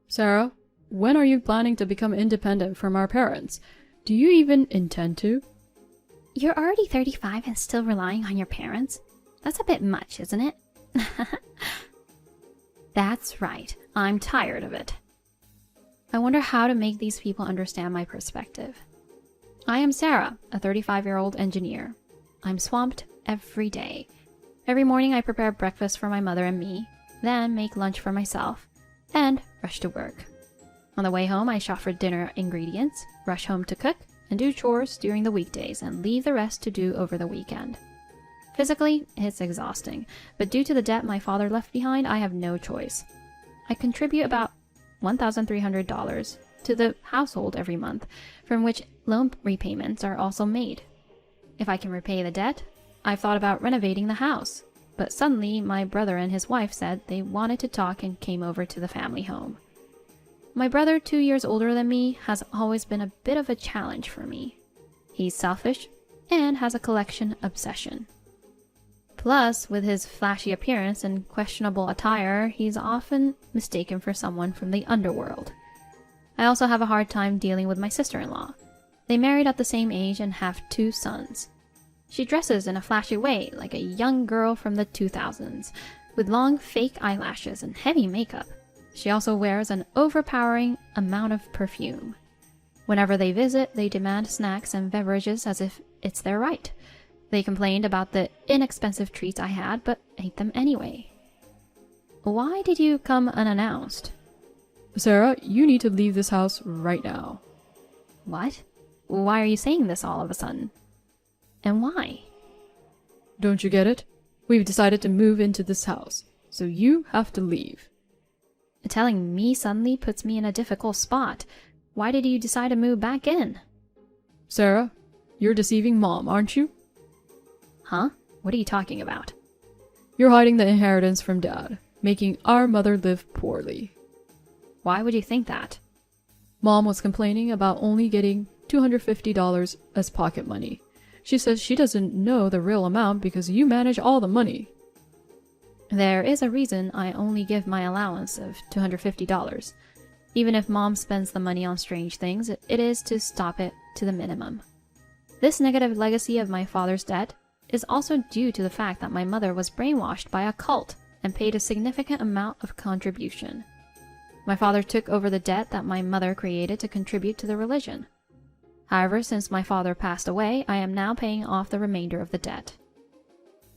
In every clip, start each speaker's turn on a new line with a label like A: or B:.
A: Sarah, when are you planning to become independent from our parents? Do you even intend to?
B: You're already 35 and still relying on your parents? That's a bit much, isn't it? That's right. I'm tired of it. I wonder how to make these people understand my perspective. I am Sarah, a 35-year-old engineer. I'm swamped every day. Every morning I prepare breakfast for my mother and me, then make lunch for myself, and rush to work. On the way home, I shop for dinner ingredients, rush home to cook, and do chores during the weekdays and leave the rest to do over the weekend. Physically, it's exhausting, but due to the debt my father left behind, I have no choice. I contribute about $1,300 to the household every month, from which loan repayments are also made. If I can repay the debt, I've thought about renovating the house, but suddenly my brother and his wife said they wanted to talk and came over to the family home. My brother, 2 years older than me, has always been a bit of a challenge for me. He's selfish and has a collection obsession. Plus, with his flashy appearance and questionable attire, he's often mistaken for someone from the underworld. I also have a hard time dealing with my sister-in-law. They married at the same age and have 2 sons. She dresses in a flashy way, like a young girl from the 2000s, with long fake eyelashes and heavy makeup. She also wears an overpowering amount of perfume. Whenever they visit, they demand snacks and beverages as if it's their right. They complained about the inexpensive treats I had, but ate them anyway. Why did you come unannounced?
A: Sarah, you need to leave this house right now.
B: What? Why are you saying this all of a sudden? And why?
A: Don't you get it? We've decided to move into this house, so you have to leave.
B: Telling me suddenly puts me in a difficult spot. Why did you decide to move back in?
A: Sarah, you're deceiving Mom, aren't you?
B: Huh? What are you talking about?
A: You're hiding the inheritance from Dad, making our mother live poorly.
B: Why would you think that?
A: Mom was complaining about only getting $250 as pocket money. She says she doesn't know the real amount because you manage all the money.
B: There is a reason I only give my allowance of $250. Even if Mom spends the money on strange things, it is to stop it to the minimum. This negative legacy of my father's debt is also due to the fact that my mother was brainwashed by a cult and paid a significant amount of contribution. My father took over the debt that my mother created to contribute to the religion. However, since my father passed away, I am now paying off the remainder of the debt.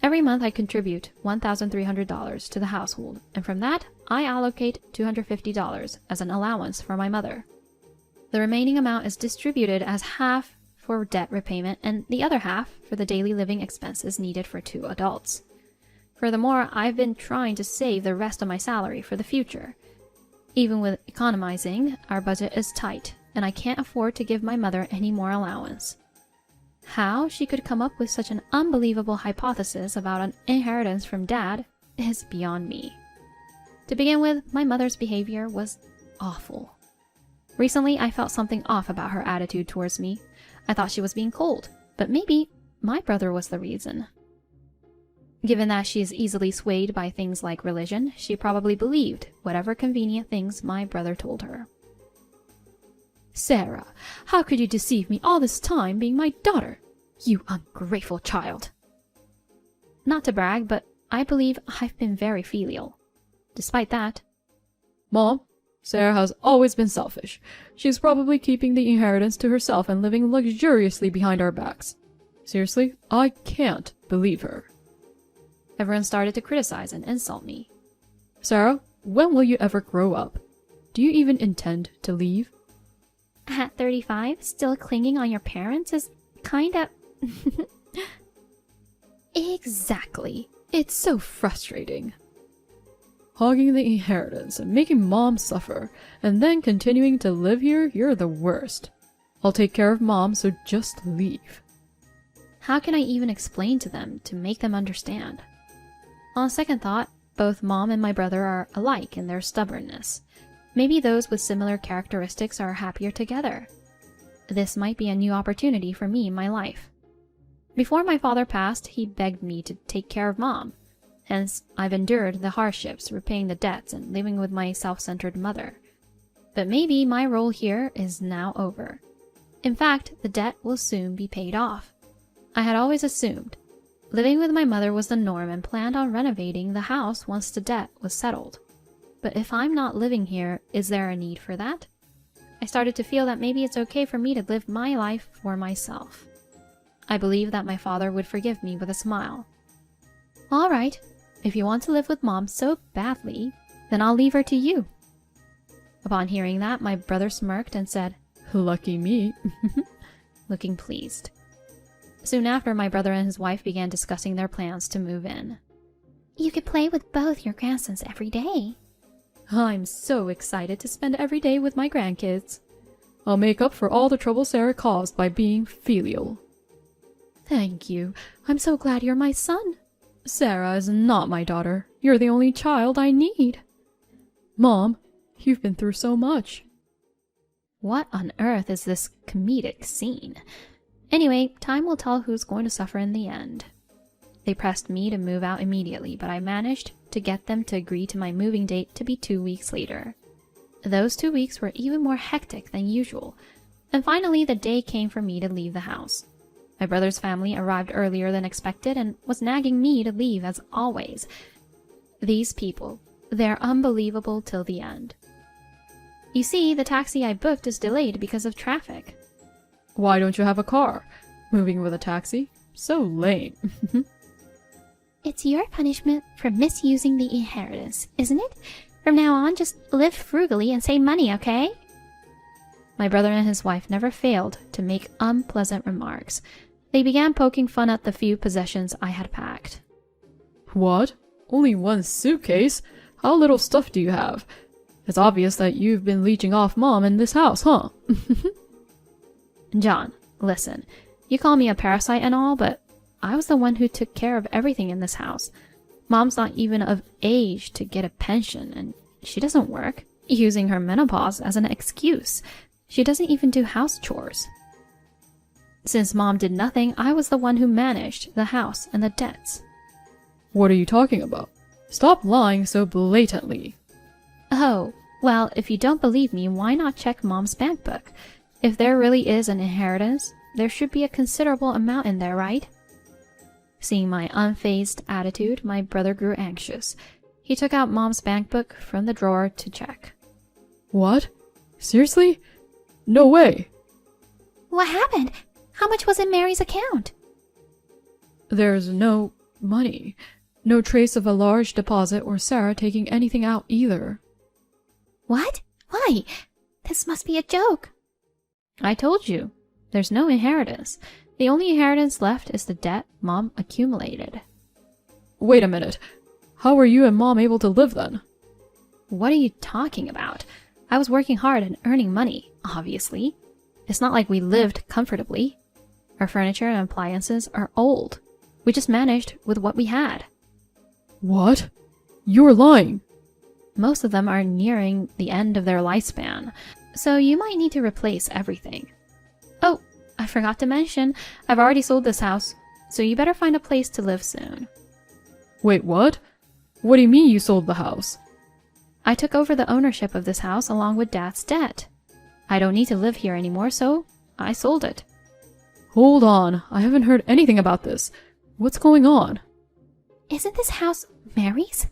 B: Every month I contribute $1,300 to the household, and from that, I allocate $250 as an allowance for my mother. The remaining amount is distributed as half for debt repayment and the other half for the daily living expenses needed for 2 adults. Furthermore, I've been trying to save the rest of my salary for the future. Even with economizing, our budget is tight, and I can't afford to give my mother any more allowance. How she could come up with such an unbelievable hypothesis about an inheritance from Dad is beyond me. To begin with, my mother's behavior was awful. Recently, I felt something off about her attitude towards me. I thought she was being cold, but maybe my brother was the reason. Given that she is easily swayed by things like religion, she probably believed whatever convenient things my brother told her.
A: Sarah, how could you deceive me all this time being my daughter? You ungrateful child.
B: Not to brag, but I believe I've been very filial. Despite that,
A: Mom, Sarah has always been selfish. She's probably keeping the inheritance to herself and living luxuriously behind our backs. Seriously, I can't believe her.
B: Everyone started to criticize and insult me.
A: Sarah, when will you ever grow up? Do you even intend to leave?
B: At 35, still clinging on your parents is kinda...
A: Exactly. It's so frustrating. Hogging the inheritance and making Mom suffer, and then continuing to live here, you're the worst. I'll take care of Mom, so just leave.
B: How can I even explain to them to make them understand? On second thought, both Mom and my brother are alike in their stubbornness. Maybe those with similar characteristics are happier together. This might be a new opportunity for me in my life. Before my father passed, he begged me to take care of Mom. Hence, I've endured the hardships, repaying the debts, and living with my self-centered mother. But maybe my role here is now over. In fact, the debt will soon be paid off. I had always assumed living with my mother was the norm and planned on renovating the house once the debt was settled. But if I'm not living here, is there a need for that? I started to feel that maybe it's okay for me to live my life for myself. I believed that my father would forgive me with a smile. All right, if you want to live with Mom so badly, then I'll leave her to you. Upon hearing that, my brother smirked and said,
A: Lucky me.
B: looking pleased. Soon after, my brother and his wife began discussing their plans to move in. You could play with both your grandsons every day.
A: I'm so excited to spend every day with my grandkids. I'll make up for all the trouble Sarah caused by being filial. Thank you. I'm so glad you're my son. Sarah is not my daughter. You're the only child I need. Mom, you've been through so much.
B: What on earth is this comedic scene? Anyway, time will tell who's going to suffer in the end. They pressed me to move out immediately, but I managed to get them to agree to my moving date to be 2 weeks later. Those 2 weeks were even more hectic than usual, and finally the day came for me to leave the house. My brother's family arrived earlier than expected and was nagging me to leave as always. These people, they're unbelievable till the end. You see, the taxi I booked is delayed because of traffic.
A: Why don't you have a car? Moving with a taxi? So lame.
B: It's your punishment for misusing the inheritance, isn't it? From now on, just live frugally and save money, okay? My brother and his wife never failed to make unpleasant remarks. They began poking fun at the few possessions I had packed.
A: What? Only one suitcase? How little stuff do you have? It's obvious that you've been leeching off Mom in this house, huh?
B: John, listen, you call me a parasite and all, but I was the one who took care of everything in this house. Mom's not even of age to get a pension, and she doesn't work, using her menopause as an excuse. She doesn't even do house chores. Since Mom did nothing, I was the one who managed the house and the debts.
A: What are you talking about? Stop lying so blatantly.
B: Oh, well, if you don't believe me, why not check Mom's bank book? If there really is an inheritance, there should be a considerable amount in there, right? Seeing my unfazed attitude, my brother grew anxious. He took out Mom's bank book from the drawer to check.
A: What? Seriously? No way.
B: What happened? How much was in Mary's account?
A: There's no money. No trace of a large deposit or Sarah taking anything out either.
B: What? Why? This must be a joke. I told you. There's no inheritance. The only inheritance left is the debt Mom accumulated.
A: Wait a minute. How were you and Mom able to live then?
B: What are you talking about? I was working hard and earning money, obviously. It's not like we lived comfortably. Our furniture and appliances are old. We just managed with what we had.
A: What? You're lying.
B: Most of them are nearing the end of their lifespan, so you might need to replace everything. Oh, I forgot to mention, I've already sold this house, so you better find a place to live soon.
A: Wait, what? What do you mean you sold the house?
B: I took over the ownership of this house along with Dad's debt. I don't need to live here anymore, so I sold it.
A: Hold on, I haven't heard anything about this. What's going on?
B: Isn't this house Mary's?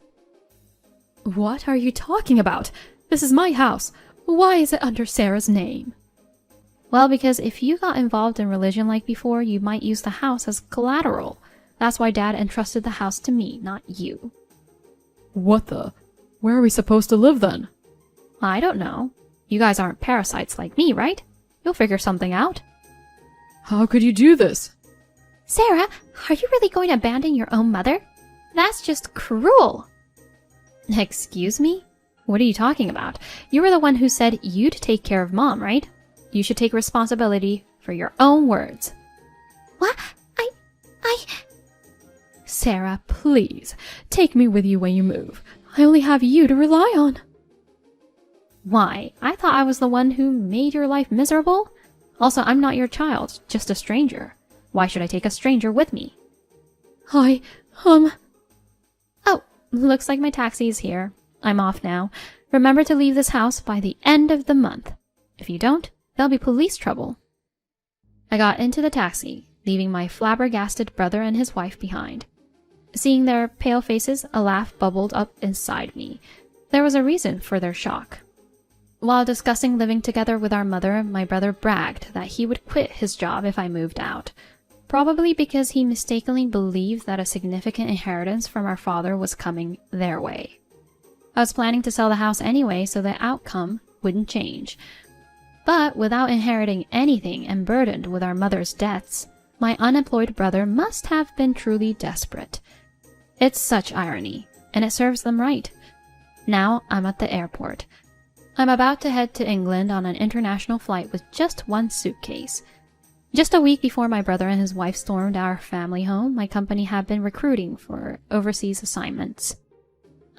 A: What are you talking about? This is my house. Why is it under Sarah's name?
B: Well, because if you got involved in religion like before, you might use the house as collateral. That's why Dad entrusted the house to me, not you.
A: What the? Where are we supposed to live then?
B: I don't know. You guys aren't parasites like me, right? You'll figure something out.
A: How could you do this?
B: Sarah, are you really going to abandon your own mother? That's just cruel. Excuse me? What are you talking about? You were the one who said you'd take care of Mom, right? You should take responsibility for your own words. What? I...
A: Sarah, please, take me with you when you move. I only have you to rely on.
B: Why? I thought I was the one who made your life miserable? Also, I'm not your child, just a stranger. Why should I take a stranger with me?
A: Oh,
B: looks like my taxi is here. I'm off now. Remember to leave this house by the end of the month. If you don't, there'll be police trouble. I got into the taxi, leaving my flabbergasted brother and his wife behind. Seeing their pale faces, a laugh bubbled up inside me. There was a reason for their shock. While discussing living together with our mother, my brother bragged that he would quit his job if I moved out. Probably because he mistakenly believed that a significant inheritance from our father was coming their way. I was planning to sell the house anyway, so the outcome wouldn't change. But without inheriting anything and burdened with our mother's debts, my unemployed brother must have been truly desperate. It's such irony, and it serves them right. Now I'm at the airport. I'm about to head to England on an international flight with just one suitcase. Just a week before my brother and his wife stormed our family home, my company had been recruiting for overseas assignments.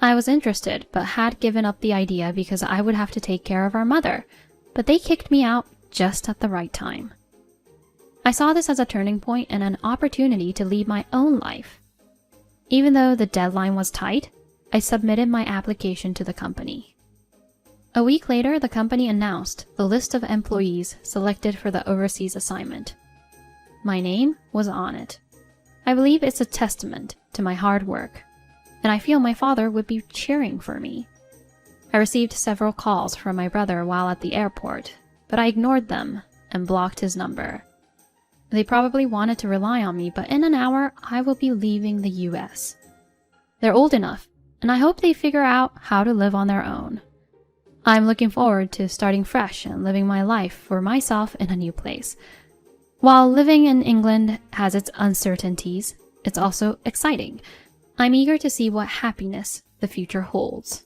B: I was interested, but had given up the idea because I would have to take care of our mother, but they kicked me out just at the right time. I saw this as a turning point and an opportunity to lead my own life. Even though the deadline was tight, I submitted my application to the company. A week later, the company announced the list of employees selected for the overseas assignment. My name was on it. I believe it's a testament to my hard work, and I feel my father would be cheering for me. I received several calls from my brother while at the airport, but I ignored them and blocked his number. They probably wanted to rely on me, but in an hour, I will be leaving the US. They're old enough, and I hope they figure out how to live on their own. I'm looking forward to starting fresh and living my life for myself in a new place. While living in England has its uncertainties, it's also exciting. I'm eager to see what happiness the future holds.